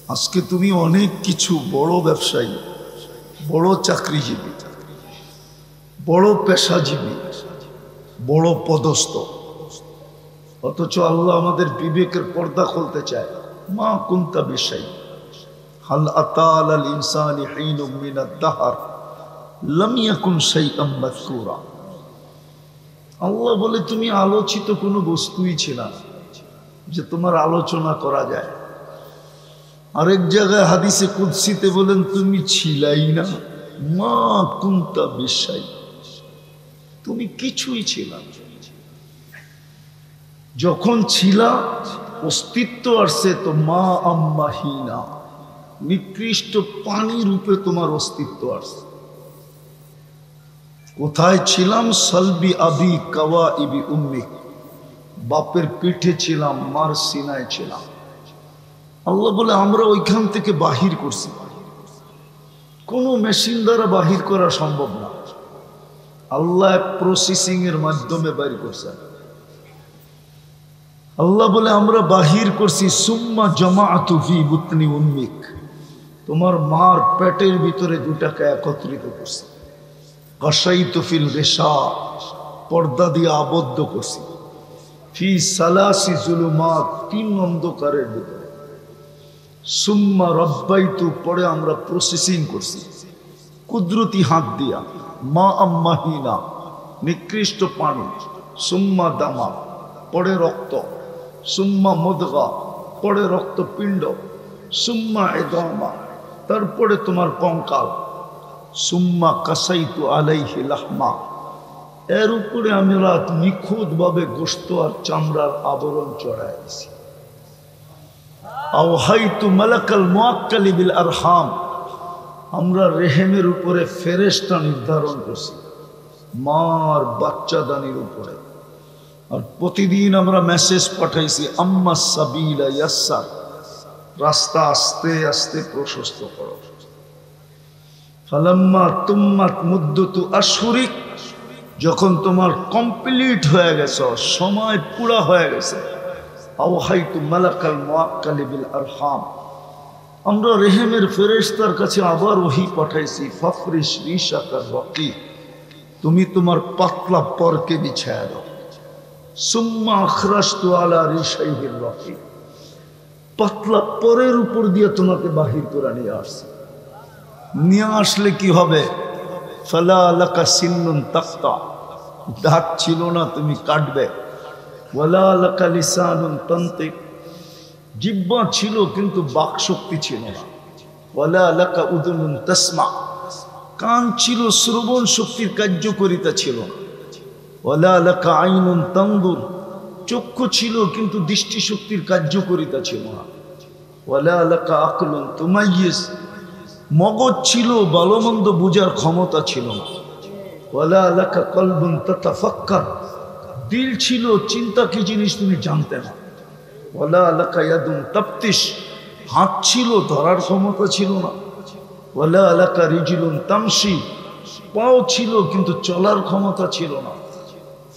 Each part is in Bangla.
আজকে তুমি অনেক কিছু, বড় ব্যবসায়ী, বড় চাকরিজীবী, বড় পেশাজীবী, বড় পদস্থ, অথচ আল্লাহ আমাদের বিবেকের পর্দা খুলতে চায়। মা কুনতা বিশাই হাল আতা আলাল ইনসানি হিনুম মিনাদ দাহর লাম ইয়াকুন শাইআম মাযকুরা। আল্লাহ বলে তুমি আলোচিত কোনো বস্তুই ছিল না যে তোমার আলোচনা করা যায়। আরেক জায়গায় হাদিসে কুদসিতে বলেন তুমি ছিলাই না, মা কুনতা বিশাই, তুমি কিছুই ছিল না। যখন ছিলা অস্তিত্ব আসছে তো মা আম্মাহিনা, নিকৃষ্ট পানি রূপে তোমার অস্তিত্ব আসছে। কোথায় ছিলাম? সলবি আবি কাওয়া ইবি উম্মিক, বাপের পিঠে ছিলাম, মার সিনায় ছিলাম। আল্লাহ বলে আমরা ওইখান থেকে বাহির করছি, কোনো মেশিন দ্বারা বাহির করা সম্ভব না। আল্লাহ প্রসেসিং এর মাধ্যমে বাহির করছেন। আল্লাহ বলে আমরা বাহির করছি। সুম্মা জামাআতু ফি বুতনি উম্মিক, তোমার মার পেটের ভিতরে দুটাকে একত্রিত করছি। কাশাইতু ফিল রিশা, পর্দা দিয়ে আবদ্ধ করছি। ফি সালাসি জুলুমাত, তিন অন্ধকারের ভিতরে। সুম্মা রব্বাইতু, পরে আমরা প্রসেসিং করছি কুদরতি হাত দিয়া। মা আম্মাহিনা, নিকৃষ্ট পানি। সুম্মা দামা, পরে রক্ত। সুম্মা মুদগা, পরে রক্তপিণ্ড। সুম্মা ইদামা, তারপরে তোমার কঙ্কাল। সুম্মা কাসাইতু আলাইহি লাহমা, এর উপরে আমরা নিখুঁতভাবে গোশত আর চামড়ার আবরণ চড়াই দিছি। আওহাইতু মালাকাল মুআক্কালি বিল আরহাম, আমরা রেহেমের উপরে ফেরেশতা নির্ধারণ করছি, মার বাচ্চাদানির উপরে। আর প্রতিদিন আমরা মেসেজ পাঠাইছি, আম্মা সাবিলা ইয়াসসার, রাস্তা আস্তে আস্তে প্রশস্ত করো। ফালাম্মা তুম্মাত মুদ্দতু আশহুরিক, যখন তোমার কমপ্লিট হয়ে গেছে, সময় পুরা হয়ে গেছে। আওহাইতু মালাকাল মুআক্কালি বিল আরহাম, আমরা রেহেমের ফেরেশতার কাছে আবার ওহী পাঠাইছি। ফাফরিশ রিশাকার রকি, তুমি তোমার পাতলা পরকে বিছায়া দাও। সুম্মা আখরাজতু আলা রিশাইহির রকি, পাতলা পরের উপর দিয়ে তোমাকে বাহির করে নিয়ে আসছে। নিয়ে আসলে কি হবে? ফালা লাকা সিন্নুন তাক্তা, দাঁত ছিল না, তুমি কাটবে। ওয়ালা লাকা লিসানুন তানতিক, জিহ্বা ছিল কিন্তু বাক শক্তি ছিল না। ওয়ালা লাকা উদুনুন তাসমা, কান ছিল, শ্রবণ শক্তির কার্যকারিতা ছিল না। ওয়ালা লাকা আইনুন তানদুর, চক্ষু ছিল কিন্তু দৃষ্টি শক্তির কার্যকারিতা ছিল না। ওয়ালা লাকা আকলুন তুমাইয়িজ, মগজ ছিল, ভালো মন্দ বুঝার ক্ষমতা ছিল না। ওয়ালা লাকা কলবুন তাতাফাক্কার, দিল ছিল, চিন্তা কি জিনিস তুমি জানতে না। ওয়ালা লাকা ইয়াদুন তাফতিশ, হাত ছিল, ধরার ক্ষমতা ছিল না। ওয়ালা লাকা রিজলুন তামশি, পাও ছিল কিন্তু চলার ক্ষমতা ছিল না।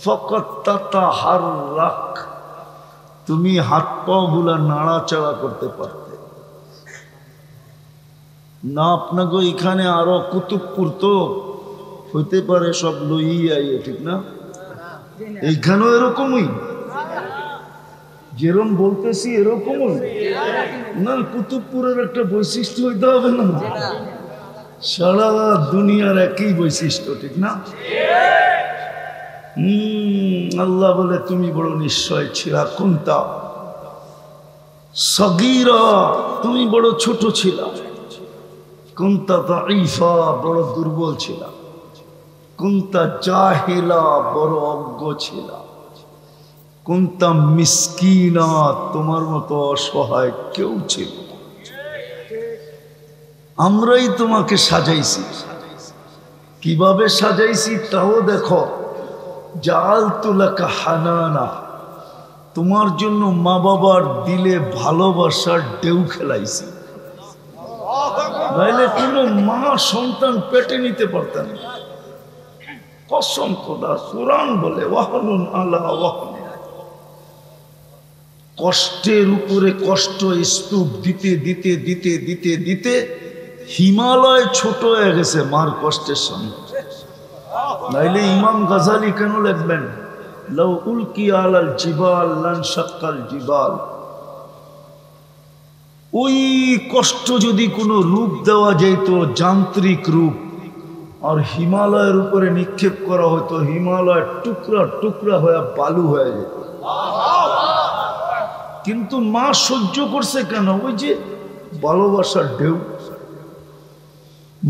ফাকাত তাতাহাররাক, তুমি হাত পাও গুলা নাড়াচাড়া করতে পারতে না। আপনাকে এখানে আরো কুতুবপুর তো হইতে পারে, সব লইয়াই, ঠিক না? এইখানেও এরকমই, যেরকম বলতেছি এরকমই না। কুতুবপুরের একটা বৈশিষ্ট্য হইতে হবে না? সারা দুনিয়ার একই বৈশিষ্ট্য, ঠিক না? আল্লাহ বলে তুমি বড় নিশ্চয় ছিলা। কুনতা সগীরা, তুমি বড় ছোট ছিলা। কুনতা দাঈফা, বড় দুর্বল ছিলা। কুনতা জাহিলা, বড় অজ্ঞ ছিলা। কুনতা মিসকিনা, তোমার মতো অসহায় কেউ ছিল না। আমরাই তোমাকে সাজাইছি। কিভাবে সাজাইছি তাও দেখো। জাআলতু লাকা হানানা, তোমার জন্য মা বাবার দিলে ভালোবাসার ঢেউ খেলাইছি। নাইলে কোনো মা সন্তান পেটে নিতে পারতেন না। কসম খোদা, কোরআন বলে ওয়াহনুন আলা ওয়াহন, কষ্টের উপরে কষ্ট স্তূপ দিতে দিতে দিতে দিতে দিতে হিমালয় ছোট হয়ে গেছে মার কষ্টের সামনে। নাইলে ইমাম গাজালি কেন লিখবেন লাউ উলকি আলাল জিবাল লানশাক্কাল জিবাল? ওই কষ্ট যদি কোনো রূপ দেওয়া যেত, যান্ত্রিক রূপ, আর হিমালয়ের উপরে নিক্ষেপ করা হতো, হিমালয় টুকরা টুকরা হয়ে বালু হয়ে যেত। কিন্তু মা সহ্য করছে কেন? ওই যে ভালোবাসার ঢেউ।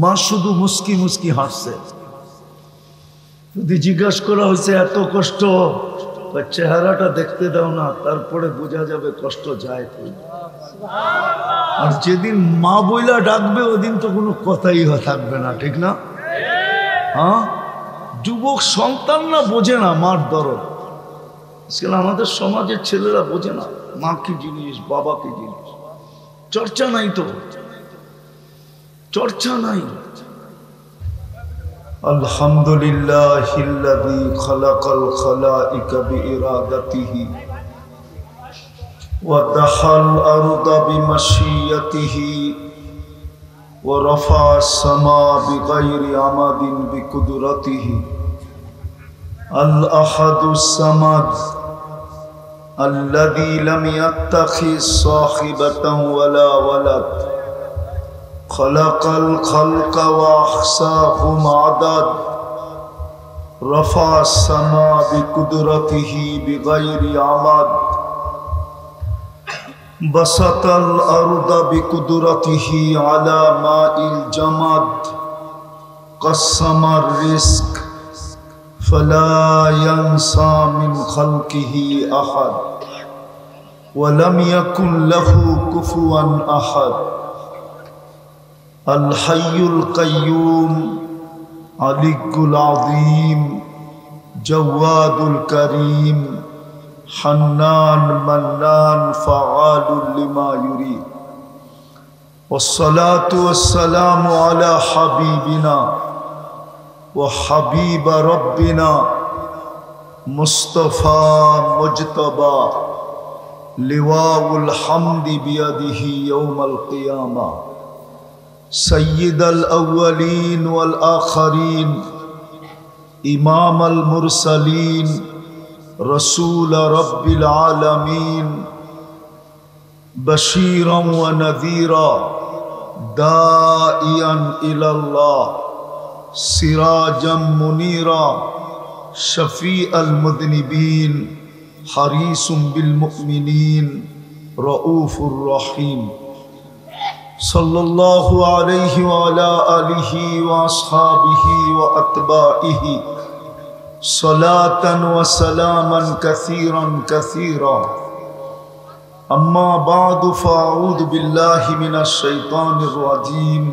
মা শুধু মুস্কি মুস্কি হাসছে। যদি জিজ্ঞাসা করা হয়েছে এত কষ্ট, চেহারাটা দেখতে দাও না, তারপরে বোঝা যাবে কষ্ট যায় কই। আর যেদিন মা বইলা ডাকবে ওদিন তো কোনো কথাই থাকবে না, ঠিক না? হ্যাঁ, যুবক সন্তানরা বোঝে না মার দরদ। আমাদের সমাজের ছেলেরা বোঝে না মা কি জিনিস, বাবা কি জিনিস। চর্চা নাই তো, চর্চা নাই। আলহামদুলিল্লাহিল্লাযী খালাকাল খালাইকা বিইরাদাতিহি ওয়া দাখাল আরদা বিমাশিয়াতিহি ওয়া রাফা'আস সামা বিগাইরি আমাদিন বিকুদরাতিহি। আল আহাদুস সামাদ আল্লাযী লাম ইয়াত্তাখিজ সাহিবাতান ওয়ালা ওয়ালাদ খালাকাল খালকা ওয়া আহসাহুম আদাদ রাফা'আস সামা বিকুদরাতিহি বিগাইরি আমাদ বাসাতাল আরদা বিকুদরাতিহি আলা মাইল জামাদ কাসসামার রিজক ফালা ইয়ানসা মিন খালকিহি আহাদ ওয়া লাম ইয়াকুন লাহু কুফুয়ান আহাদ। আল হাইয়ুল কাইয়ুম আলিকুল আযীম জাওয়াদুল কারীম হান্নান মান্নান ফাআলুল লিমা ইউরিদ। ওয়াসসালাতু ওয়াসসালামু আলা হাবিবিনা ওয়া হাবিবা রাব্বিনা মুস্তাফা মুজতাবা লিওয়াউল হামদি বিয়াদিহি ইয়াউমাল কিয়ামা সাইয়্যিদাল আউওয়ালিন ওয়াল আখিরিন ইমামাল মুরসালিন রসুল রব্বিল আলামিন বশীরান ওয়া নাযীরা দাইয়ান ইলাল্লাহ সিরাজাম মুনীরা শফীআল মুযনিবিন হারিসুম বিল মুমিনিন রাউফুর রহিম। সাল্লাল্লাহু আলাইহি ওয়া আলা আলিহি ওয়া আসহাবিহি ওয়া আতবাইহি সালাতান ওয়া সালামান কাসীরান কাসীরা। আম্মা বা'দু ফাআউযু বিল্লাহি মিনাশ শাইতানির রাজীম।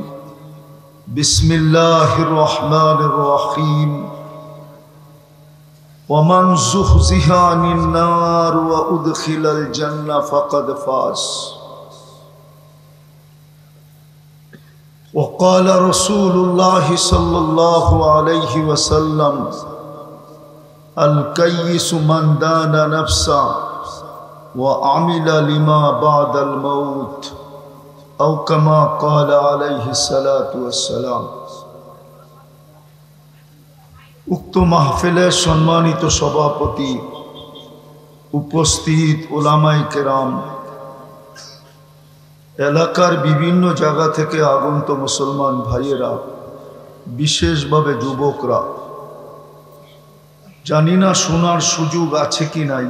বিসমিল্লাহির রহমানির রহিম। ওয়া মান যুহযিহা আনিন নার ওয়া উদখিলাল জান্নাহ ফাকাদ ফাজ। وقال رسول الله صلى الله عليه وسلم الكيس من دان نفسه وعمل لما بعد الموت أو كما قال عليه الصلاة والسلام। উক্ত মাহফিলের সম্মানিত সভাপতি, উপস্থিত উলামায়ে কেরাম, এলাকার বিভিন্ন জায়গা থেকে আগত মুসলমান ভাইয়েরা, বিশেষভাবে যুবকরা, জানি না শোনার সুযোগ আছে কি নাই।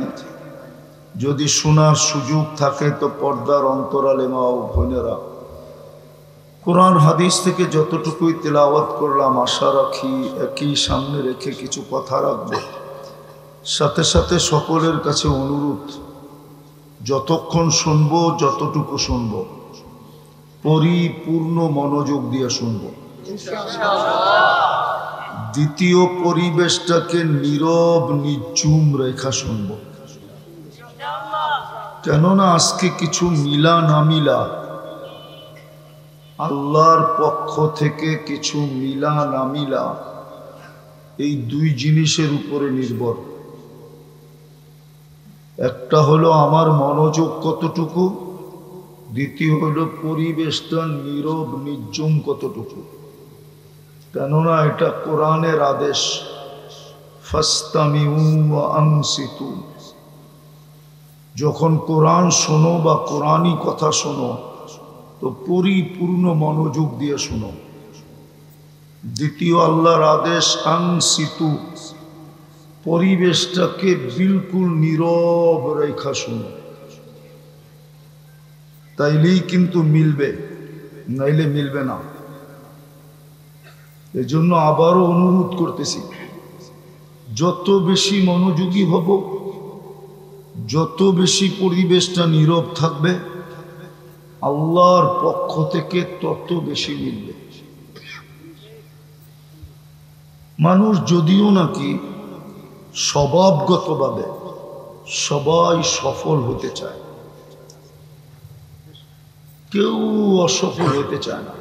যদি শোনার সুযোগ থাকে তো পর্দার অন্তরালে মা ও বোনেরা, কোরআন হাদিস থেকে যতটুকুই তেলাওয়াত করলাম, আশা রাখি একই সামনে রেখে কিছু কথা রাখবো। সাথে সাথে সকলের কাছে অনুরোধ, যতক্ষণ শুনবো, যতটুকু শুনবো, পরিপূর্ণ মনোযোগ দিয়ে শুনবো। দ্বিতীয় পরিবেশটাকে নীরব নিঝুম রেখা শুনবো, কেননা আজকে কিছু মিলা না মিলা, আল্লাহর পক্ষ থেকে কিছু মিলা না মিলা, এই দুই জিনিসের উপরে নির্ভর। একটা হলো আমার মনোযোগ কতটুকু, দ্বিতীয় হলো পরিবেশটা নীরব নির্জুম কতটুকু। কেননা এটা কোরআনের আদেশ, ফাস্তামিউ ওয়া আনসিতু। যখন কোরআন শোনো বা কোরআনই কথা শোনো তো পরিপূর্ণ মনোযোগ দিয়ে শোনো। দ্বিতীয় আল্লাহর আদেশ আনসিতু, পরিবেশটাকে বিলকুল নীরব রেখা শোনো, তাইলেই কিন্তু মিলবে, নাইলে মিলবে না। এজন্য আবারও অনুরোধ করতেছি, যত বেশি মনোযোগী হব, যত বেশি পরিবেশটা নীরব থাকবে, আল্লাহর পক্ষ থেকে তত বেশি মিলবে। মানুষ যদিও নাকি স্বভাবগতভাবে সবাই সফল হতে চায়, কেউ অসফল হতে চায় না।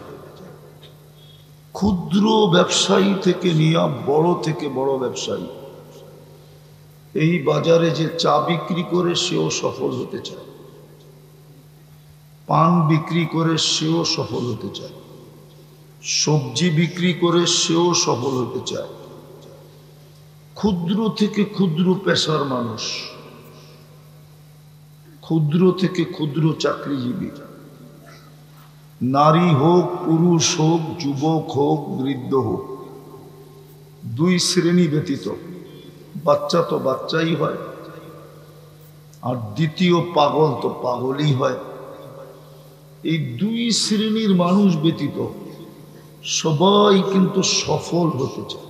ক্ষুদ্র ব্যবসায়ী থেকে নিয়ে বড় থেকে বড় ব্যবসায়ী, এই বাজারে যে চা বিক্রি করে সেও সফল হতে চায়, পান বিক্রি করে সেও সফল হতে চায়, সবজি বিক্রি করে সেও সফল হতে চায়। ক্ষুদ্র থেকে ক্ষুদ্র পেশার মানুষ, ক্ষুদ্র থেকে ক্ষুদ্র চাকরিজীবী, নারী হোক পুরুষ হোক যুবক হোক বৃদ্ধ হোক, দুই শ্রেণী ব্যতীত। বাচ্চা তো বাচ্চাই হয়, আর দ্বিতীয় পাগল তো পাগলই হয়। এই দুই শ্রেণীর মানুষ ব্যতীত সবাই কিন্তু সফল হতে চায়,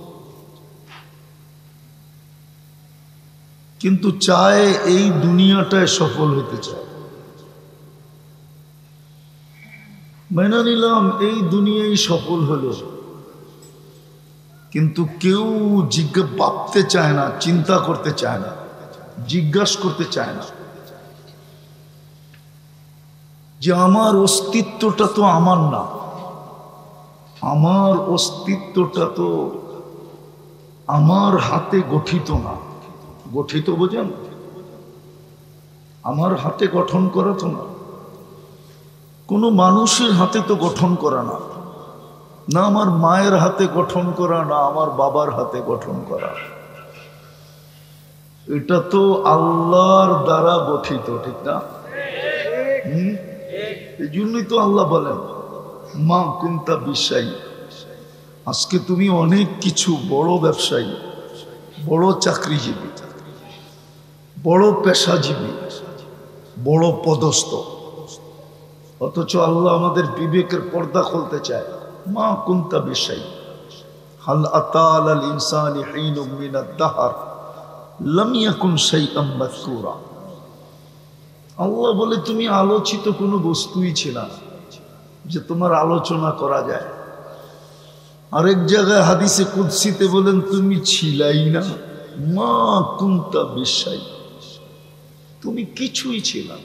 কিন্তু চায় এই দুনিয়াটায় সফল হতে চায়। মেনে নিলাম এই দুনিয়ায় সফল হলো, কিন্তু কেউ ভাবতে চায় না, চিন্তা করতে চায় না, জিজ্ঞাসা করতে চায় না যে আমার অস্তিত্বটা তো আমার না, আমার অস্তিত্বটা তো আমার হাতে গঠিত না। গঠিত বোঝেন? আমার হাতে গঠন করা তো না, কোনো মানুষের হাতে তো গঠন করা না, না আমার মায়ের হাতে গঠন করা, না আমার বাবার হাতে গঠন করা। এটা তো আল্লাহর দ্বারা গঠিত, ঠিক না? এই জন্যই তো আল্লাহ বলেন মা কুন্তা বিশাই। আজকে তুমি অনেক কিছু, বড় ব্যবসায়ী, বড় চাকরিজীবী, বড় পেশাজীবী, বড় পদস্থ, অথচ আল্লাহ আমাদের বিবেকের পর্দা খুলতে চায়। মা কুন্তা বিশাই হাল আতাল আল ইনসানি হিনুম মিনাদ দাহর লাম ইয়াকুন শাইআম মাযকুরা। আল্লাহ বলে তুমি আলোচিত কোনো বস্তুই ছিল না যে তোমার আলোচনা করা যায়। আরেক জায়গায় হাদিসে কুদসিতে বলেন তুমি ছিলাই না, মা কুন্তা বিশাই, তুমি কিছুই ছিল না।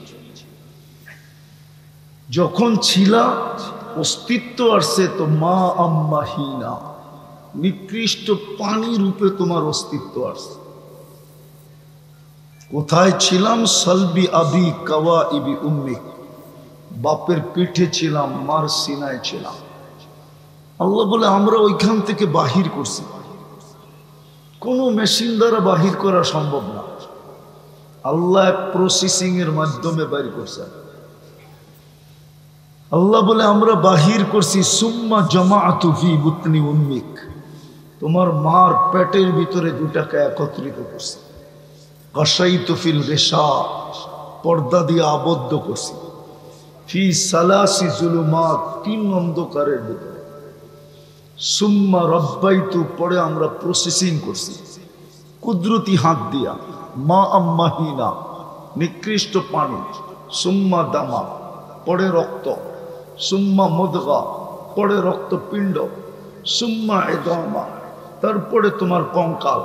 যখন ছিলা অস্তিত্ব আসছে তো মা আম্মাহিনা, নিকৃষ্ট পানি রূপে তোমার অস্তিত্ব আসছে। কোথায় ছিলাম? সালবি আবি কাওয়া ইবি উম্মিক, বাপের পিঠে ছিলাম, মার সিনায় ছিলাম। আল্লাহ বলে আমরা ওইখান থেকে বাহির করছি, কোনো মেশিন দ্বারা বাহির করা সম্ভব না। আল্লাহ প্রসেসিং এর মাধ্যমে বাহির করছে। আল্লাহ বলে আমরা বাহির করছি সুম্মা জামাআতু ফি বুতনি উম্মিক, তোমার মার পেটের ভিতরে দুটাকে একত্রিত করছি। গাশাইতু ফিল রিশা, পর্দা দিয়ে আবদ্ধ করছি। ফি সালাসি জুলুমাত, তিন অন্ধকারের ভিতরে। সুম্মা রব্বাইতু, পরে আমরা প্রসেসিং করছি কুদরতি হাত দিয়া। মা আম্মাহিনা, নিকৃষ্ট পানি। সুম্মা দামা, পরে রক্ত। সুম্মা মুদগা, পরে রক্তপিণ্ড। সুম্মা ইদামা, তারপরে তোমার কঙ্কাল।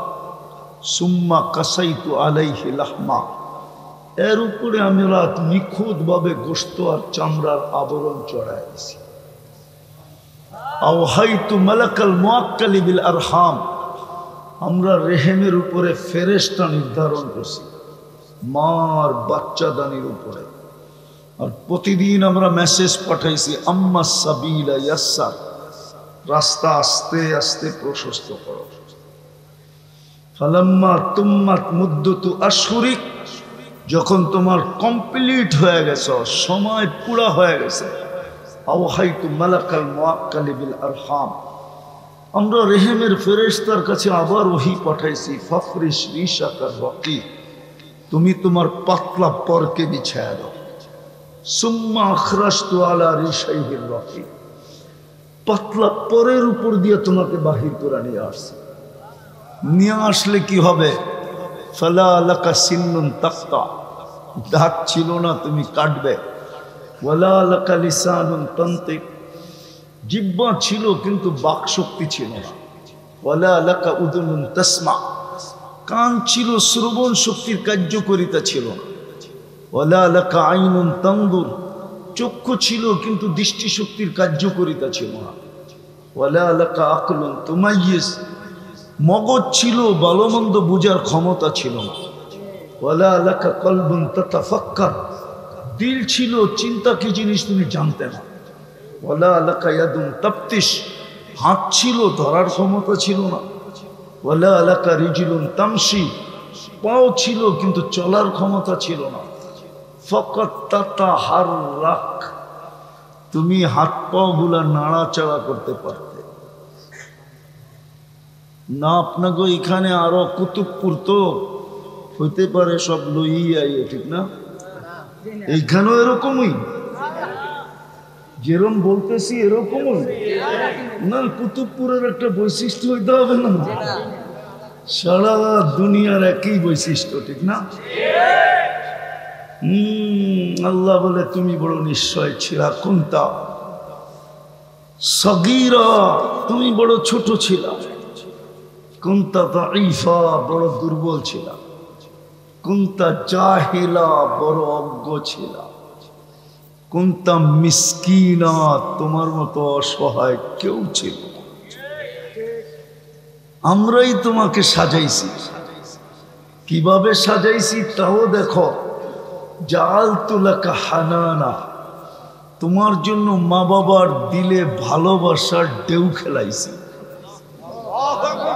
সুম্মা কাসাইতু আলাইহি লাহমা, এর উপরে আমরা নিখুঁতভাবে গোশত আর চামড়ার আবরণ চড়াই দিছি। আওহাইতু মালাকাল মুআক্কালি বিল আরহাম, আমরা রেহেমের উপরে ফেরেশতা নির্ধারণ করছি। মার বাচ্চাদানির উপরে। আর প্রতিদিন আমরা মেসেজ পাঠাইছি আম্মা সাবিলা ইয়াসসার, রাস্তা আস্তে আস্তে প্রশস্ত করো। ফালাম্মা তুম্মাত মুদ্দতু আশহুরিক, যখন তোমার কমপ্লিট হয়ে গেছে, সময় পুরা হয়ে গেছে, আওহাইতু মালাকাল মুআক্কালি বিল আরহাম, আমরা রেহেমের ফেরেশতার কাছে আবার ওহী পাঠাইছি ফাফরিশ রিশাকার রাকি, তুমি তোমার পাতলা পরকে বিছায়া দাও। সুম্মা আখরাজতু আলা রিশাইহির রাকি, পাতলা পরের উপর দিয়ে তোমাকে বাহির করে নিয়ে আসছে। নিয়ে আসলে কি হবে? ফালা লাকা সিন্নুন তাক্তা, দাঁত ছিল না তুমি কাটবে। ওয়ালা লাকা লিসানুন তান্তিক, জিহ্বা ছিল কিন্তু বাক শক্তি ছিল না। ওয়ালা লাকা উদুনুন তাসমা, কান ছিল শ্রবণ শক্তির কার্যকারিতা ছিল না। ওয়ালা লাকা আইনুন তানদুর, চক্ষু ছিল কিন্তু দৃষ্টি শক্তির কার্যকারিতা ছিল না। ওয়ালা লাকা আকলুন তুমাইয়িজ, মগজ ছিল ভালো মন্দ বুঝার ক্ষমতা ছিল না। ওয়ালা লাকা কলবুন তাতাফাক্কার, দিল ছিল চিন্তা কি জিনিস তুমি জানতে না। ওয়ালা লাকা ইয়াদুন তাফতিশ, হাত ছিল ধরার ক্ষমতা ছিল না। ওয়ালা লাকা রিজলুন তামশি, পাও ছিল কিন্তু চলার ক্ষমতা ছিল না। ফাকাত তাতাহাররাক, তুমি হাত পাও গুলা নাড়াচাড়া করতে পারতে না। আপনাকে এখানে আরো কুতুবপুর তো হইতে পারে সব লইয়া, ঠিক না? এইখানেও এরকমই, যেরকম বলতেছি এরকমই না। কুতুবপুরের একটা বৈশিষ্ট্য হইতে হবে না? সারা দুনিয়ার একই বৈশিষ্ট্য, ঠিক না? আল্লাহ বলে তুমি বড় নিশ্চয় ছিলা, কুনতা সগীরা, তুমি বড় ছোট ছিলা। কুনতা দাঈফা, বড় দুর্বল ছিলা। কুনতা জাহিলা, বড় অজ্ঞ ছিলা। কুনতা মিসকিনা, তোমার মতো অসহায় কেউ ছিল না। আমরাই তোমাকে সাজাইছি। কিভাবে সাজাইছি তাও দেখো। জাআলতু লাকা হানানা, তোমার জন্য মা বাবার দিলে ভালোবাসার ঢেউ খেলাইছি।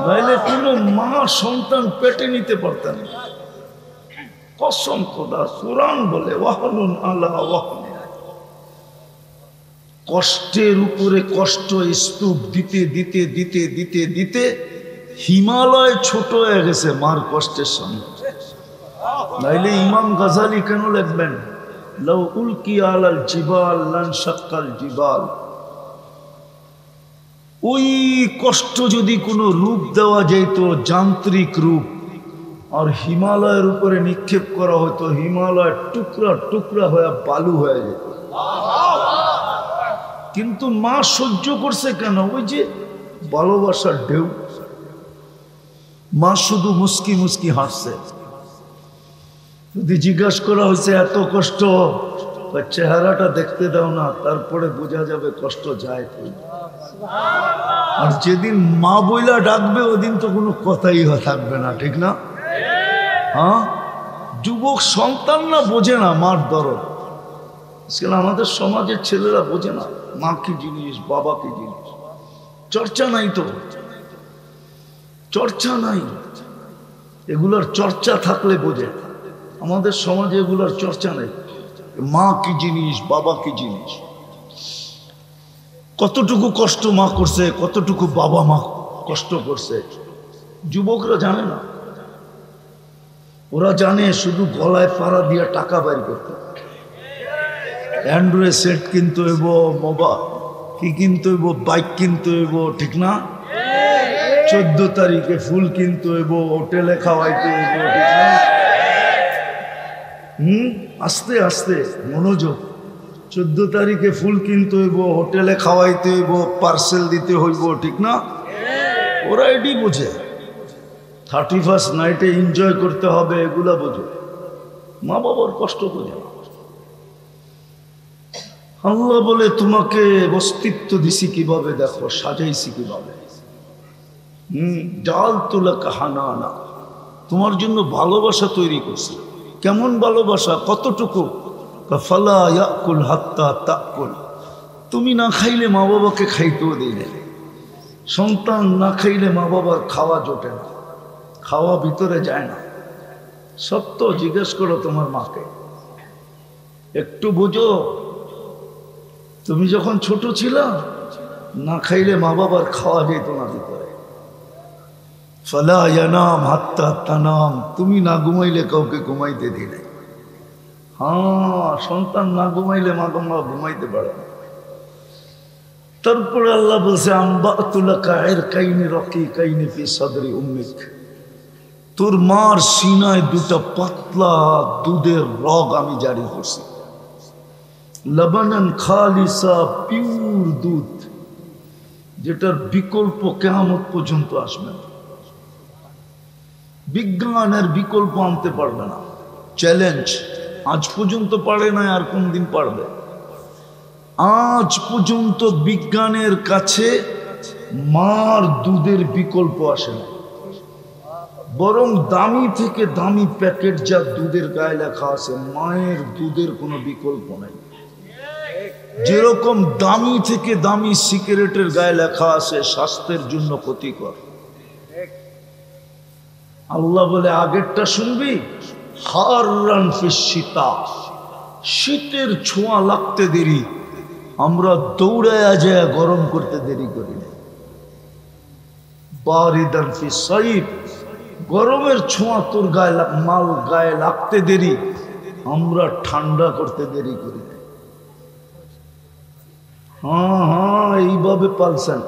নাইলে কোনো মা সন্তান পেটে নিতে পারতেন না। কসম খোদা, কুরআন বলে ওয়াহনুন আলা ওয়াহন, কষ্টের উপরে কষ্ট স্তূপ দিতে দিতে দিতে দিতে দিতে হিমালয় ছোট হয়ে গেছে মার কষ্টের সামনে। নাইলে ইমাম গাজালি কেন লিখবেন লাউ উলকিয়া আলাল জিবাল লানশাক্কাল জিবাল, ওই কষ্ট যদি কোনো রূপ দেওয়া যেত, যান্ত্রিক রূপ, আর হিমালয়ের উপরে নিক্ষেপ করা হতো, হিমালয় টুকরা টুকরা হয়ে বালু হয়ে যেত। কিন্তু মা সহ্য করছে কেন? ওই যে ভালোবাসার ঢেউ। মা শুধু মুস্কি মুস্কি হাসছে। যদি জিজ্ঞাসা করা হয়েছে এত কষ্ট, চেহারাটা দেখতে দাও না, তারপরে বোঝা যাবে কষ্ট যায় কই। আর যেদিন মা বইলা ডাকবে ওদিন তো কোনো কথাই থাকবে না, ঠিক না? হ্যাঁ, যুবক সন্তানরা বোঝে না মার দরদ। আমাদের সমাজের ছেলেরা বোঝে না মা কি জিনিস, বাবা কি জিনিস। চর্চা নাই তো, চর্চা নাই। এগুলার চর্চা থাকলে বোঝে। আমাদের সমাজে এগুলার চর্চা নেই। মা কি জিনিস, বাবা কি জিনিস, কতটুকু কষ্ট মা করছে, কতটুকু বাবা মা কষ্ট করছে, যুবকরা জানে না। ওরা জানে শুধু গলায় পাড়া দিয়ে টাকা বাইর করতে, অ্যান্ড্রয়েড সেট কিনতে হইব, মোবাইল কি কিনতে হইব, বাইক কিনতে হইব, ঠিক না? 14 তারিখে ফুল কিনতে হইব, হোটেলে খাওয়াইতে হইব, ঠিক না? আস্তে আস্তে মনোযোগ। 14 তারিখে ফুল কিনতে হইব, হোটেলে খাওয়াইতে হইব, পার্সেল দিতে হইব, ঠিক না? ওরা এটি বোঝে। 31st নাইটে এনজয় করতে হবে, এগুলা বোঝে। মা বাবার কষ্ট বোঝে না। আল্লাহ বলে তোমাকে অস্তিত্ব দিছি কিভাবে, দেখো সাজাইছি কিভাবে। জাআলতু লাকা হানানা, তোমার জন্য ভালোবাসা তৈরি করছি। কেমন ভালোবাসা, কতটুকু? ফালা ইয়াকুল হাত্তা তাকুল। তুমি না খাইলে মা বাবাকে খাইতেও দিলে, সন্তান না খাইলে মা বাবার খাওয়া জোটে না, খাওয়া ভিতরে যায় না। সত্য, জিজ্ঞেস করো তোমার মাকে, একটু বুঝো। তুমি যখন ছোট ছিলা না খাইলে মা বাবার খাওয়া যেত না ভিতরে। ফালা ইয়ানাম হাত্তা তানাম, তুমি না ঘুমাইলে কাউকে ঘুমাইতে দিলে। হ্যাঁ, সন্তান না ঘুমাইলে মা বাবা ঘুমাইতে পারে না। তারপরে আল্লাহ বলছে আম্বাতুলাকা ইরকাইনি রাকিকাইনি ফি সাদরি উম্মিক, তোর মার সিনায় দুটা পাতলা দুধের রগ আমি জারি করছি। লবনান খালিসা, পিওর দুধ, যেটার বিকল্প কিয়ামত পর্যন্ত আসবে না। বিজ্ঞানের বিকল্প আনতে পারবে না। চ্যালেঞ্জ, আজ পর্যন্ত পারে না, আর কোন দিন পারবে? আজ পর্যন্ত বিজ্ঞানের কাছে মার দুধের বিকল্প আসে না। বরং দামি থেকে দামি প্যাকেট যা দুধের গায়ে লেখা আছে, মায়ের দুধের কোনো বিকল্প নাই। যেরকম দামি থেকে দামি সিগারেটের গায়ে লেখা আছে স্বাস্থ্যের জন্য ক্ষতিকর। আল্লাহ বলে আগেরটা শুনবি, হাররান ফিস শীতা, শীতের ছোঁয়া লাগতে দেরি, আমরা দৌড়ায়া যায় গরম করতে দেরি করি না। বারিদান ফিস সাইফ, গরমের ছোঁয়া তোর গায়ে মাল গায়ে লাগতে দেরি, আমরা ঠান্ডা করতে দেরি করি না। হ্যাঁ হ্যাঁ, এইভাবে পালছেন।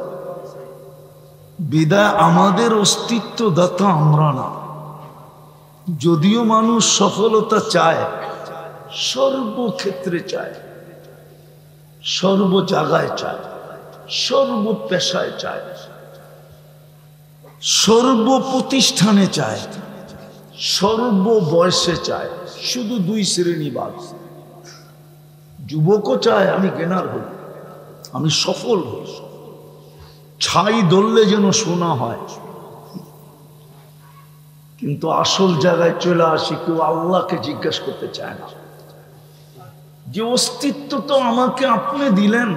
বিদায় আমাদের অস্তিত্ব দাতা আমরা না। যদিও মানুষ সফলতা চায়, সর্বক্ষেত্রে চায়, সর্ব জায়গায় চায়, সর্ব পেশায় চায়, সর্ব প্রতিষ্ঠানে চায়, সর্ব বয়সে চায়। শুধু দুই শ্রেণী বাদ। যুবকও চায় আমি গেনার হই, আমি সফল হই, ছাই ধরলে যেন শোনা হয়। কিন্তু আসল জায়গায় চলে আসি, কেউ আল্লাহকে জিজ্ঞাসা করতে চায় না যে অস্তিত্ব তো আমাকে আপনি দিলেন,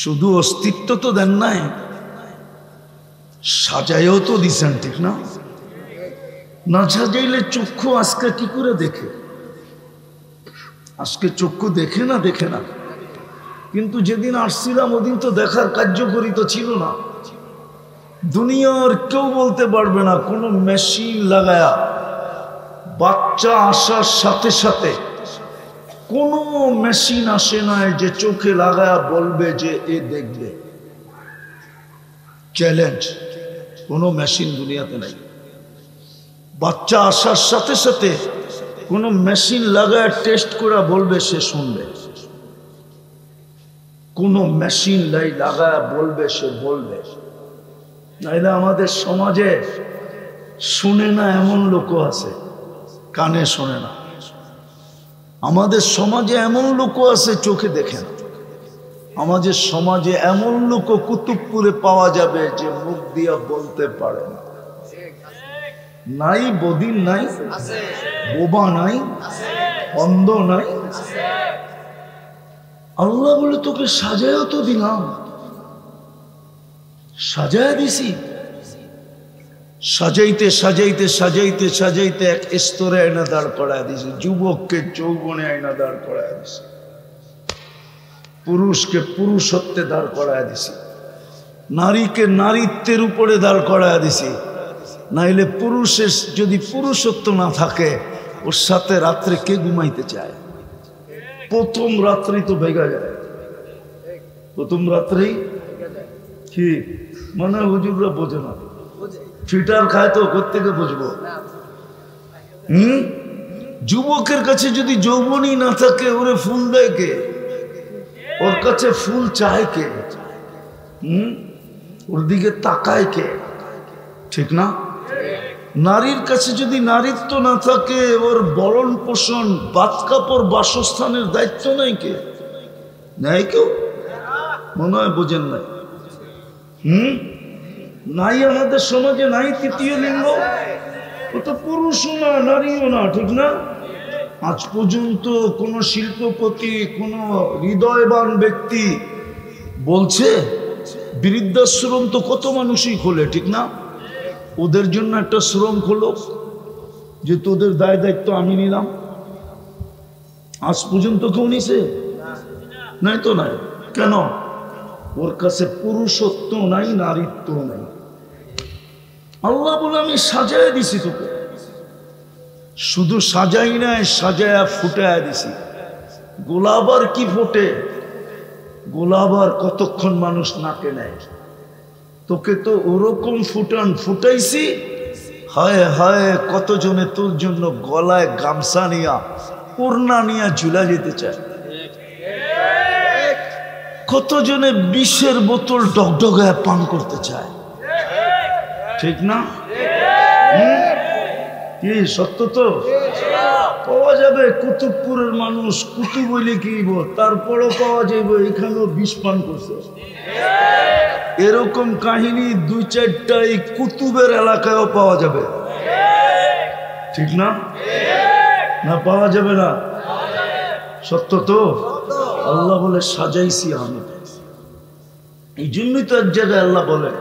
শুধু অস্তিত্ব তো দেন নাই, সাজাইও তো দিছেন, ঠিক না? না সাজাইলে চক্ষু আজকে কি করে দেখে? আজকে চক্ষু দেখে না, দেখে না। কিন্তু যেদিন আসছিলাম ওদিন তো দেখার কার্যকরী তো ছিল না। দুনিয়ার কেউ বলতে পারবে না কোনো মেশিন লাগায়া বাচ্চা আসার সাথে সাথে কোনো মেশিন আসে না যে চোখে লাগায়া বলবে যে এ দেখবে। চ্যালেঞ্জ, কোনো মেশিন দুনিয়াতে নাই। বাচ্চা আসার সাথে সাথে কোনো মেশিন লাগায় টেস্ট করে বলবে সে শুনবে, কোনো মেশিন লাগায় বলবে সে বলবে। নাইলে আমাদের সমাজে শুনে না এমন লোকও আছে, কানে শোনে না। আমাদের সমাজে এমন লোকও আছে চোখে দেখে না। আমাদের সমাজে এমন লোক কুতুবপুরে পাওয়া যাবে যে মুখ দিয়া বলতে পারে না। নাই বদিন নাই, বোবা নাই, অন্ধ নাই। আল্লাহ বলে তোকে সাজায়ও তো দিলাম, সাজায় দিছি। সাজাইতে সাজাইতে সাজাইতে সাজাইতে এক স্তরে আয়না দাঁড় করায় দিছি, যুবককে যৌবনে আয়না দাঁড় করায় দিছি, পুরুষকে পুরুষত্বে দাঁড় করায় দিছি, নারীকে নারীত্বের উপরে দাঁড় করায় দিছি। নাইলে পুরুষের যদি পুরুষত্ব না থাকে, ওর সাথে রাত্রে কে ঘুমাইতে চায়? প্রথম রাত্রি তো ভেঙে যায়। প্রথম রাত্রি কি মানে হুজুররা বোঝে না, ফিটার খায় তো কোত্থেকে বুঝবো? যুবকের কাছে যদি যৌবনই না থাকে, ওরে ফুল দেয় কে? ওর কাছে ফুল চায় কে? ওর দিকে তাকায় কে? ঠিক না? নারীর কাছে যদি নারীত্ব না থাকে, ওর বরণ পোষণ, বাত কাপড়, বাসস্থানের দায়িত্ব নেই কে? নেই কেউ? মনে হয় বোঝেন নাই। নাই, আমাদের সমাজে নাই তৃতীয় লিঙ্গ। ও তো পুরুষও না নারীও না, ঠিক না? আজ পর্যন্ত কোন শিল্পপতি কোন হৃদয়বান ব্যক্তি বলছে? বৃদ্ধাশ্রম তো কত মানুষই খোলে, ঠিক না? ওদের জন্য একটা শ্রম খোলো, যে তোদের দায় দায়িত্ব আমি নিলাম। আজ পর্যন্ত কেউ নিছে? নাই তো নাই। কেন? ওর কাছে পুরুষত্ব নাই, নারীত্ব নাই। আল্লাহ বলে আমি সাজায় দিছি তোকে, শুধু সাজাই নাই, সাজায়া ফুটায় দিছি। গোলাপ আর কি ফোটে? গোলাপ আর কতক্ষণ মানুষ নাকে নেয়? তোকে তো ওরকম ফুটাইছি। হায় হায়, কতজনে তোর জন্য গলায় গামছা নিয়া ওড়না নিয়া ঝুলা যেতে চায়, কতজনে বিষের বোতল ডগডগায় পান করতে চায়, ঠিক না? কি সত্য তো? পাওয়া যাবে কুতুবপুরের মানুষ কুতুব বলে কি, তারপরও পাওয়া যাবে এখানেও বিষ পান করছে। এরকম কাহিনী 2-4টা এই কুতুবের এলাকায়ও পাওয়া যাবে, ঠিক না? না পাওয়া যাবে না? সত্য তো? আল্লাহ বলে সাজাইছি আমি। এই জন্যই তো এক জায়গায় আল্লাহ বলে,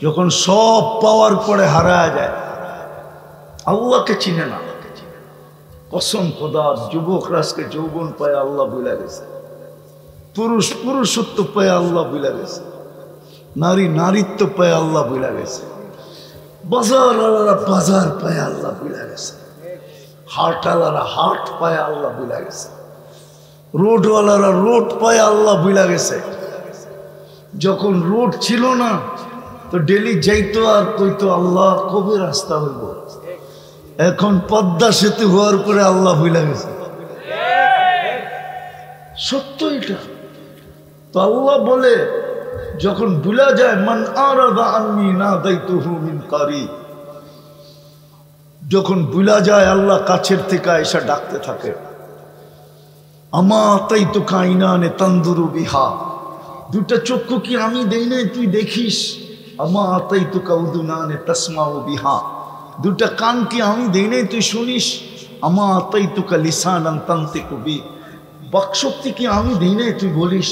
যখন সব পাওয়ার পরে হারায় যায়, আল্লাহকে চিনে না। কসম খোদার, যুবকরা আজকে যৌবন পায় আল্লাহ ভুলে গেছে, পুরুষ পুরুষত্ব পায় আল্লাহ ভুলে গেছে, নারী নারীত্ব পায় আল্লাহ ভুলে গেছে, বাজার আলারা বাজার পায় আল্লাহ ভুলে গেছে, হাট আলারা হাট পায় আল্লাহ ভুলে গেছে, রোডওয়ালারা রোড পায় আল্লাহ ভুলে গেছে। যখন রোড ছিল না তো ডেলি যাইতো আর কইতো আল্লাহ কবে রাস্তা হইব। এখন পদ্মা সেতু হওয়ার পরে আল্লাহ ভুলে গেছে। সত্য এটা তো। আল্লাহ বলে যখন ভুলা যায়, মান আরাদা আন্নি নাদাইতুহু মিন কারি, যখন ভুলা যায় আল্লাহ কাছের থেকে এসে ডাকতে থাকে, আমা তাইতুকা আইনানে তানদুরু বিহা, দুটা চক্ষু কি আমি দেই নাই তুই দেখিস? আমা তাইতুকা উদুনানে তাসমাউ বিহা, দুটা কান কি আমি দেই নাই তুই শুনিস? আমা তাইতুকা লিসানান তানতিকু বি, বাকশক্তি কি আমি দেই নাই তুই বলিস?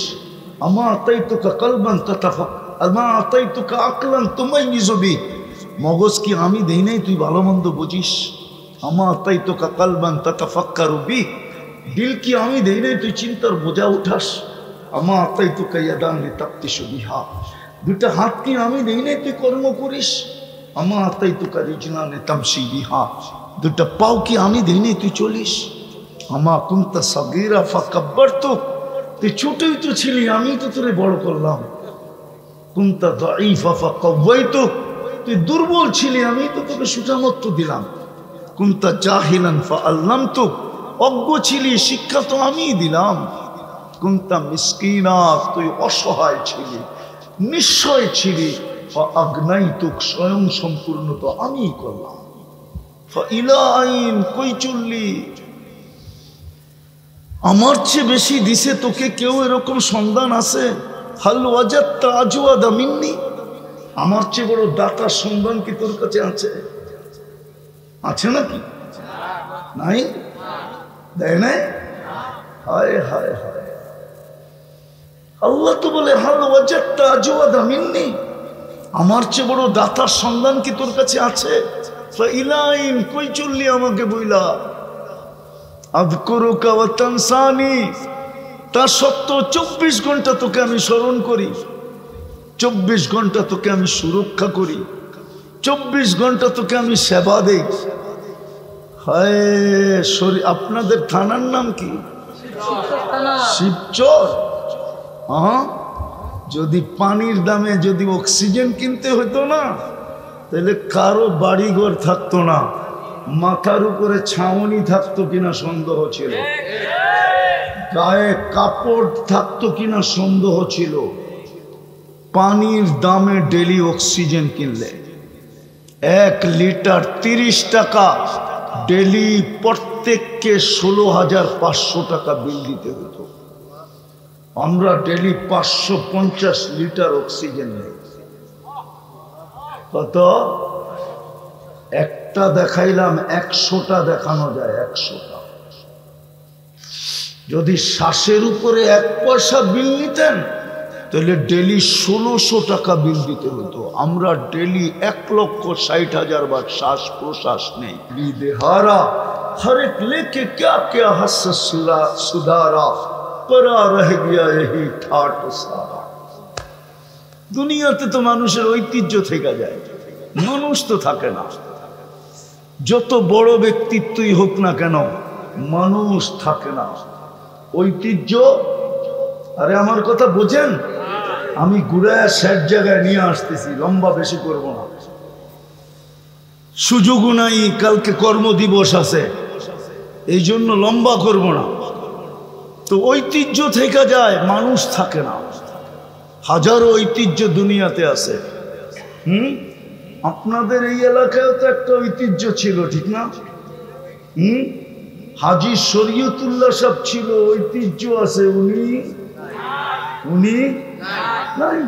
আমা তাইতুকা কলবান তাতাফাক, আমা তাইতুকা আকলান তুমাইয়িজু বি, মগজ কি আমি দেই নাই তুই ভালো মন্দ বুঝিস? আমা তাইতুকা কলবান তাতাফাক্কারু বি, দিল কি আমি দেই নাই তুই চিন্তার বোঝা উঠাস? আমা তাইতুকা ইয়াদান লিতাফতিশু বিহা, দুটা হাত কি আমি দেই নাই তুই কর্ম করিস? আমা তাইতুকা রিজলান তামশি বিহা, দুটা পাও কি আমি দেই নাই তুই চলিস? আমা কুনতা সাগীরা ফাকাব্বারতুক, তুই ছোটই তো ছিলি আমি তো তোরে বড় করলাম। কুনতা দাঈফা ফাকাওয়াইতুক, তুই দুর্বল ছিলি আমি তো তোকে সুঠামত্ব দিলাম। কুনতা জাহিলান ফাআল্লামতুক, অজ্ঞ ছিলি শিক্ষা তো আমিই দিলাম। কুনতা মিসকিনা, তুই অসহায় ছিলি নিশ্চয় ছিলি, ফাআগনাইতুক, স্বয়ং সম্পূর্ণ তো আমিই করলাম। ফাইলা আইন, কই চললি? আমার চেয়ে বেশি দিছে তোকে কেউ, এরকম সন্ধান আছে? হাল ওয়াজাদতা আজওয়াদা মিন্নি, আমার চেয়ে বড় দাতার সন্ধান কি তোর কাছে আছে? আছে নাকি? নাই? দেয় নাই? হায় হায় হায়, আল্লাহ তো বলে হাল ওয়াজাদতা আজওয়াদা মিন্নি, আমার চেয়ে বড় দাতার সন্ধান কি তোর কাছে আছে? ফাইলাইন, কই চললি আমাকে বইলা? আযকুরুকা ওয়া তানসানি, তা সত্ত্বেও 24 ঘন্টা তোকে আমি স্মরণ করি, 24 ঘন্টা তোকে আমি সুরক্ষা করি, 24 ঘন্টা তোকে আমি সেবা দেই। হায় শরীর, আপনাদের থানার নাম কি? শিবচর। হ্যাঁ, যদি পানির দামে যদি অক্সিজেন কিনতে হতো না, তাহলে কারো বাড়িঘর থাকতো না, মাথার উপরে ছাউনি থাকতো কিনা সন্দেহ ছিল, গায়ে কাপড় থাকতো কিনা সন্দেহ ছিল। পানির দামে ডেলি অক্সিজেন কিনলে 1 লিটার 30 টাকা, ডেলি প্রত্যেককে 16,500 টাকা বিল দিতে হতো। আমরা ডেলি 550 লিটার অক্সিজেন নেই। কত? 1 একটা দেখাইলাম, 100টা দেখানো যায়, 100টা। যদি শ্বাসের উপরে 1 পয়সা বিল নিতেন তাহলে ডেলি 1600 টাকা বিল দিতে হতো। আমরা ডেলি 1,60,000 বার শ্বাস প্রশ্বাস নেই। বিদেহারা हर एक लेके क्या क्या हस सुधारा परा रह गया यही ठाट सारा। দুনিয়াতে তো মানুষের ঐতিহ্য থেকে যায়, মানুষ তো থাকে না। যত বড় ব্যক্তিত্বই হোক না কেন, মানুষ থাকে না, ঐতিহ্য। আরে আমার কথা বোঝেন? আমি ঘুরায় 60 জায়গায় নিয়ে আসতেছি, লম্বা বেশি করব না। সুযোগও নাই, কালকে কর্মদিবস আছে, এই জন্য লম্বা করব না। তো ঐতিহ্য থেকে যায়, মানুষ থাকে না। হাজারো ঐতিহ্য দুনিয়াতে আছে। আপনাদের এই এলাকায় তো একটা ঐতিহ্য ছিল, ঠিক না? হাজী শরীয়তুল্লাহ সাহেব ছিল, ঐতিহ্য আছে। উনি নাই।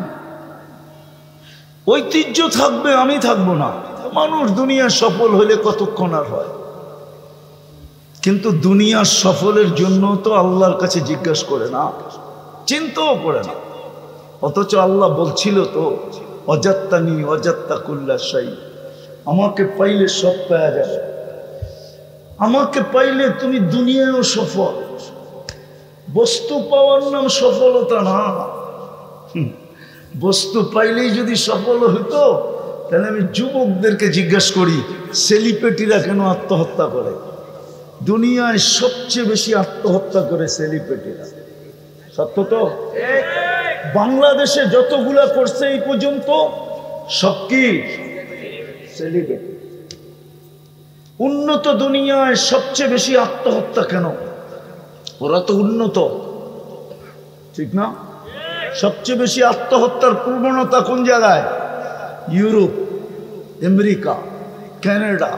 ঐতিহ্য থাকবে, আমি থাকবো না। মানুষ দুনিয়া সফল হলে কতক্ষণ আর হয়, কিন্তু দুনিয়ার সফলের জন্য তো আল্লাহর কাছে জিজ্ঞাসা করে না, চিন্তাও করে না। অথচ আল্লাহ বলছিল তো, অজাত্তানি অজাত্তা কুল্লা শাই, আমাকে পাইলে সব পাওয়া যাবে। আমাকে পাইলে তুমি দুনিয়ায়ও সফল। বস্তু পাওয়ার নাম সফলতা না। বস্তু পাইলেই যদি সফল হইতো তাহলে আমি যুবকদেরকে জিজ্ঞাসা করি, সেলিব্রিটিরা কেন আত্মহত্যা করে? দুনিয়ায় সবচেয়ে বেশি আত্মহত্যা করে সেলিব্রিটিরা। সত্য তো? বাংলাদেশে যতগুলা করছে এই পর্যন্ত সব কি সেলিব্রিটি। উন্নত দুনিয়ায় সবচেয়ে বেশি আত্মহত্যা কেন? ওরা তো উন্নত, ঠিক না? সবচেয়ে বেশি আত্মহত্যার প্রবণতা কোন জায়গায়? Europe, America, Canada,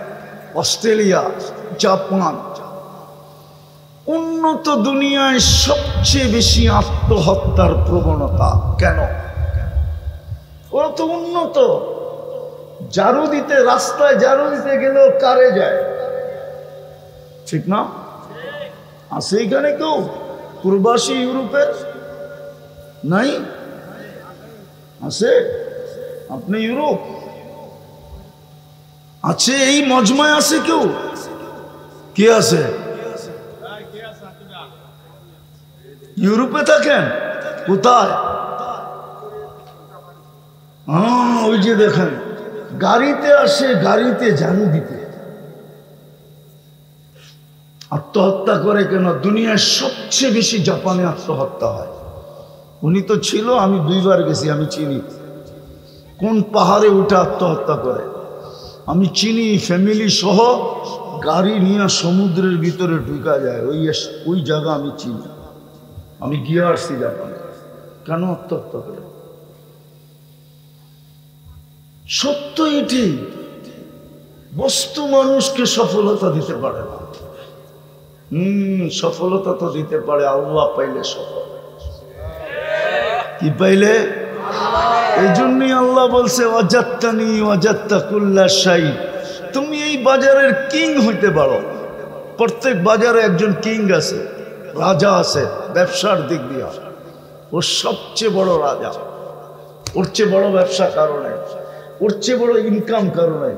Australia, Japan. উন্নত দুনিয়ায় সবচেয়ে বেশি আত্মহত্যার প্রবণতা কেন? ওরা তো উন্নত। ঝাড়ু দিতে, রাস্তায় ঝাড়ু দিতে গেলেও কারে যায়, ঠিক না? আছে এখানে কেউ প্রবাসী ইউরোপের? নাই? আছে? আপনি ইউরোপ আছে? এই মজমায় আছে কেউ? কে আছে? ইউরোপে থাকেন? কোথায়? ওই যে দেখেন, গাড়িতে আসে, গাড়িতে ঝাড়ু দিতে। আত্মহত্যা করে কেন? দুনিয়ার সবচেয়ে বেশি জাপানে আত্মহত্যা হয়। উনি তো ছিল, আমি 2 বার গেছি, আমি চিনি কোন পাহাড়ে উঠে আত্মহত্যা করে। আমি চিনি, ফ্যামিলি সহ গাড়ি নিয়ে সমুদ্রের ভিতরে ঢুকা যায়, ওই জায়গা আমি চিনি। আমি গিয়ে আসছি জাপানে। কেন আত্মহত্যা করে? সত্য এটি, বস্তু মানুষকে সফলতা দিতে পারে না। সফলতা তো দিতে পারে আল্লাহ পাইলে সফল। কি পাইলে? এই জন্যই আল্লাহ বলছে, অজাত্তানি অজাত্তা কুল্লা শাই। তুমি এই বাজারের কিং হইতে পারো। প্রত্যেক বাজারে একজন কিং আছে, রাজা আছে। ব্যবসার দিক দিয়ে ও সবচেয়ে বড় রাজা। ওর চেয়ে বড় ব্যবসা কারণে, ওর চেয়ে বড় ইনকাম কারণে,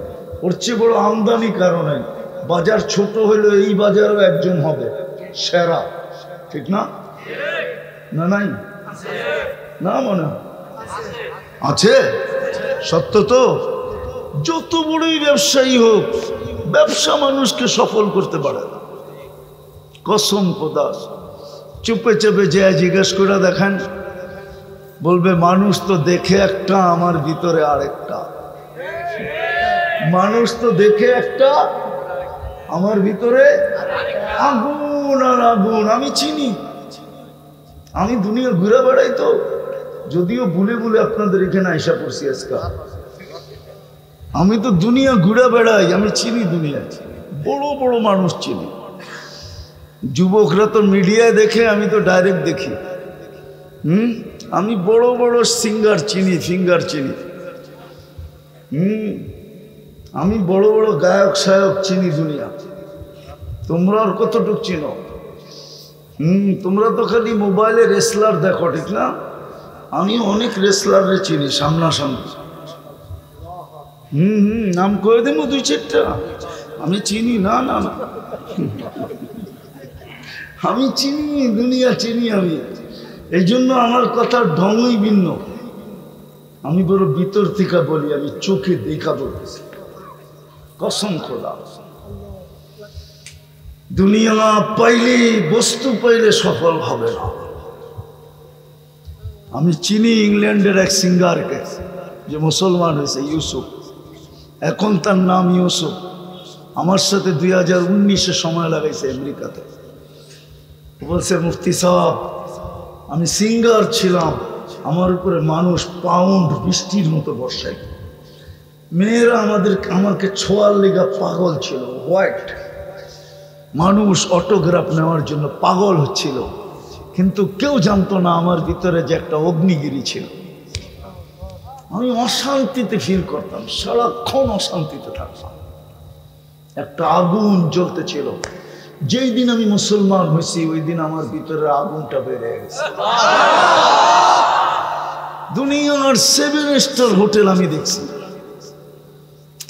ওর চেয়ে বড় আমদানি কারণে। বাজার ছোট হইলেও এই বাজারও একজন হবে সেরা, ঠিক না? না নাই? না মনে হয় আছে। সত্য তো? যত বড়ই ব্যবসায়ী হোক, ব্যবসা মানুষকে সফল করতে পারে না। কসম খোদা, চুপে চুপে যে জিজ্ঞেস করে দেখেন, বলবে মানুষ তো দেখে একটা, আমার ভিতরে আরেকটা। মানুষ তো দেখে একটা, আমার ভিতরে আগুন আর আগুন। আমি চিনি, আমি দুনিয়া ঘুরে বেড়াই তো, যদিও ভুলে ভুলে আপনাদের এখানে আইসা পড়ছি আজকে। আমি তো দুনিয়া ঘুরে বেড়াই, আমি চিনি দুনিয়া, বড় বড় মানুষ চিনি। যুবকরা তো মিডিয়ায় দেখে, আমি তো ডাইরেক্ট দেখি। আমি বড় বড় সিঙ্গার চিনি, ফিঙ্গার চিনি। আমি বড় বড় গায়ক সায়ক চিনি দুনিয়া, তোমরা আর কতটুক চিনো? তোমরা তো খালি মোবাইলে রেসলার দেখো, ঠিক না? আমি অনেক রেসলারে চিনি সামনাসামনি। নাম করে দেবো 2-4টা। আমি চিনি না না না, আমি চিনি, দুনিয়া চিনি আমি। এই জন্য আমার কথার ঢংই ভিন্ন। আমি বড় ভিতর থেকে বলি, আমি চোখে দেখা বলতেছি, কসম খোদা। দুনিয়া পাইলে, বস্তু পাইলে সফল হবে না। আমি চিনি ইংল্যান্ডের এক সিঙ্গারকে, যে মুসলমান হয়েছে, ইউসুফ। এখন তার নাম ইউসুফ। আমার সাথে 2019-এ সময় লাগাইছে আমেরিকাতে। বলছে, মুফতি সাহেব, আমি সিঙ্গার ছিলাম, আমার উপরে মানুষ পাউন্ড বৃষ্টির মতো বর্ষায়। মেয়েরা আমাকে ছোঁয়ার লেগা পাগল ছিল। হোয়াইট মানুষ অটোগ্রাফ নেওয়ার জন্য পাগল হচ্ছিল, কিন্তু কেউ জানতো না আমার ভিতরে যে একটা অগ্নিগিরি ছিল। আমি অশান্তিতে ফিল করতাম, সারাক্ষণ অশান্তিতে থাকতাম। একটা আগুন জ্বলতেছিল। যেই দিন আমি মুসলমান হয়েছি, ওই দিন আমার ভিতরে আগুনটা বেড়ে গেছে। দুনিয়ার 7 স্টার হোটেল আমি দেখছি,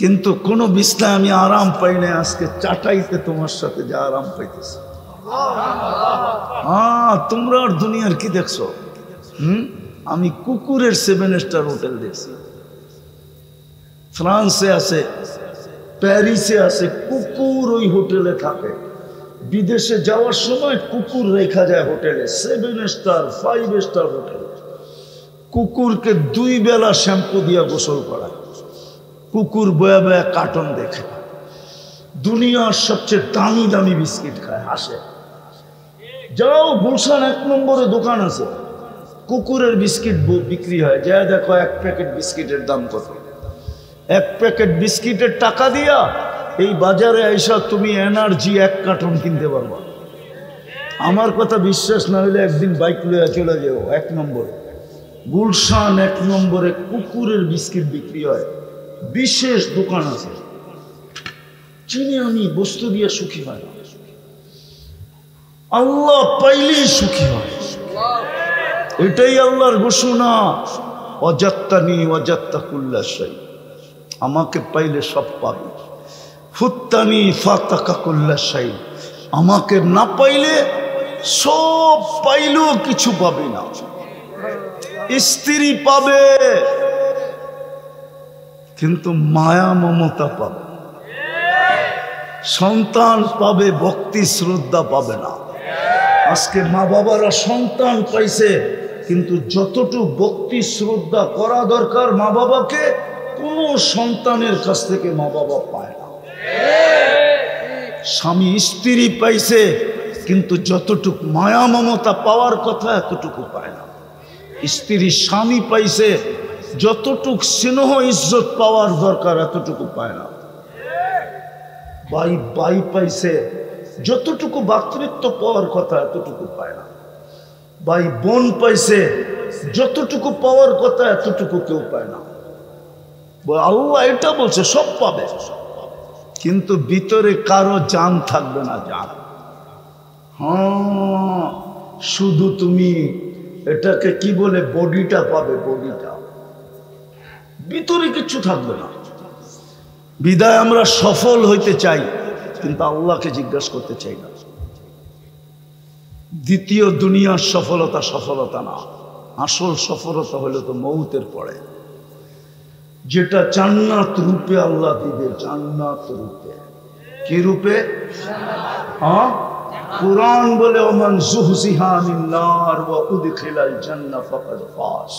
কিন্তু কোনো বিছনায় আমি আরাম পাই না। আজকে চাটাইতে তোমার সাথে যা আরাম পাইতেছি। তোমরা আর দুনিয়ার কি দেখছো? আমি কুকুরের 7 স্টার হোটেল দেখছি। ফ্রান্সে আছে, প্যারিসে আছে, কুকুর ওই হোটেলে থাকে। বিদেশে যাওয়ার সময় কুকুর রেখা যায় হোটেলে, 7 স্টার 5 স্টার হোটেল। কুকুরকে 2 বেলা শ্যাম্পু দিয়া গোসল করায়। কুকুর বয়া বয়া কার্টুন দেখে। দুনিয়ার সবচেয়ে দামি দামি বিস্কিট খায়, হাসে। যাও, গুলশান 1 নম্বরে দোকান আছে, কুকুরের বিস্কিট বিক্রি হয়। যা দেখো 1 প্যাকেট বিস্কিটের দাম কত। 1 প্যাকেট বিস্কিটের টাকা দিয়া এই বাজারে আইসা তুমি এনার্জি 1 কার্টন কিনতে পারবা। আমার কথা বিশ্বাস না হলে একদিন বাইক লইয়া চলে যাও। 1 নম্বরে গুলশান 1 নম্বরে কুকুরের বিস্কিট বিক্রি হয়। বিশেষ দোকান আছে। চিনি আমি, বস্তু দিয়ে সুখী হয় না, আল্লাহ পাইলেই সুখী হয়। এটাই আল্লাহর ঘোষণা, অজাত্তানি অজাত্তা কুল্লা শাই। আমাকে পাইলে সব পাবে। ফুত্তানি ফাতাকা কুল্লা শাই। আমাকে না পাইলে সব পাইলেও কিছু পাবে না। স্ত্রী পাবে, কিন্তু মায়া মমতা পাবে। সন্তান পাবে, ভক্তি শ্রদ্ধা পাবে না। আজকে মা বাবারা সন্তান পাইছে, কিন্তু যতটুকু ভক্তি শ্রদ্ধা করা দরকার মা বাবাকে, কোনো সন্তানের কাছ থেকে মা বাবা পায় না। স্বামী স্ত্রী পাইছে, কিন্তু যতটুকু মায়া মমতা পাওয়ার কথা এতটুকু পায় না। স্ত্রী স্বামী পাইছে, যতটুক স্নেহ ইজ্জত পাওয়ার দরকার এতটুকু পায় না। ভাই পাইছে, যতটুকু ভাতৃত্ব পাওয়ার কথা এতটুকু পায় না। ভাই বোন পাইছে, যতটুকু পাওয়ার কথা এতটুকু কেউ পায় না। আল্লাহ এটা বলছে সব পাবে, কিন্তু ভিতরে কারো জান থাকবে না। জান শুধু তুমি এটাকে কি বলে, বডিটা পাবে। বডিটা, ভিতরে কিছু থাকবে না। বিদায় আমরা সফল হইতে চাই, কিন্তু আল্লাহকে জিজ্ঞাসা করতে চাই না। দ্বিতীয় দুনিয়ার সফলতা সফলতা না, আসল সফলতা হলো তো মৌতের পরে, যেটা জান্নাত রূপে আল্লাহ দিবে। জান্নাত রূপে, কি রূপে? কুরআন বলে, ওমান যুহজিহা আনিন নার ওয়া উদখিলাল জান্নাহ ফাকাদ ফাজ।